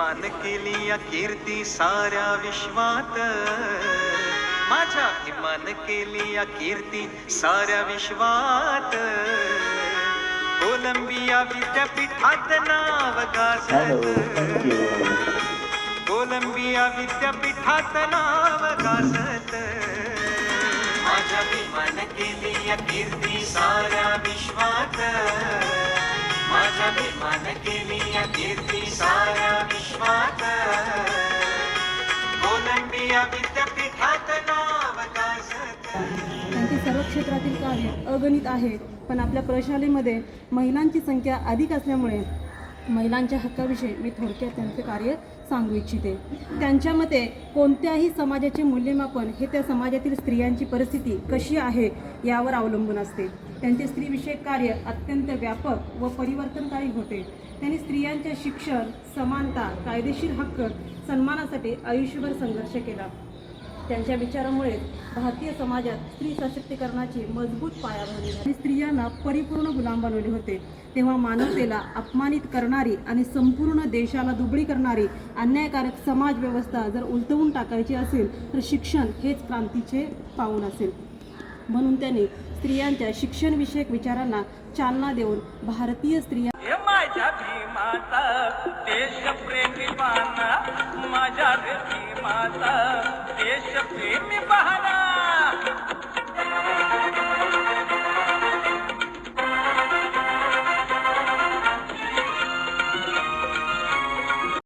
अभिमान केली या कीर्ती साऱ्या विश्वात, माझ्या अभिमान केली या कीर्ती साऱ्या विश्वात. कोलंबिया विद्यापीठात नाव गाजत, कोलंबिया विद्यापीठात नाव गाजत. माझ्या अभिमान केली या कीर्ती साऱ्या विश्वात, माझ्या अभिमान केली या कीर्ती साऱ्या विश्वात. कोलंबिया विद्यापीठात नाव गाजत. त्यांचे सर्व क्षेत्रातील कार्य अगणित आहे, पण आपल्या प्रशालेमध्ये महिलांची संख्या अधिक असल्यामुळे महिलांच्या हक्काविषयी मी थोडक्यात त्यांचे कार्य सांगू इच्छिते. त्यांच्या मते कोणत्याही समाजाचे मूल्यमापन हे त्या समाजातील स्त्रियांची परिस्थिती कशी आहे यावर अवलंबून असते. त्यांचे स्त्रीविषयक कार्य अत्यंत व्यापक व परिवर्तनकारी होते. त्यांनी स्त्रियांचे शिक्षण, समानता, कायदेशीर हक्क, सन्मानासाठी आयुष्यभर संघर्ष केला. त्यांच्या विचारामुळे भारतीय समाजात स्त्री सशक्तीकरणाची मजबूत पाया बनली आणि स्त्रियांना परिपूर्ण गुलाम बनवले होते. तेव्हा मानवतेला अपमानित करणारी आणि संपूर्ण देशाला दुबळी करणारी अन्यायकारक समाज व्यवस्था जर उलटवून टाकायची असेल तर शिक्षण हेच क्रांतीचे पाऊल असेल. म्हणून त्यांनी स्त्रियांच्या शिक्षणविषयक विचारांना चालना देऊन भारतीय स्त्रिया माझ्या भीमाता देशप्रेमी बाणा, माझ्या भीमाता देशप्रेमी बाणा.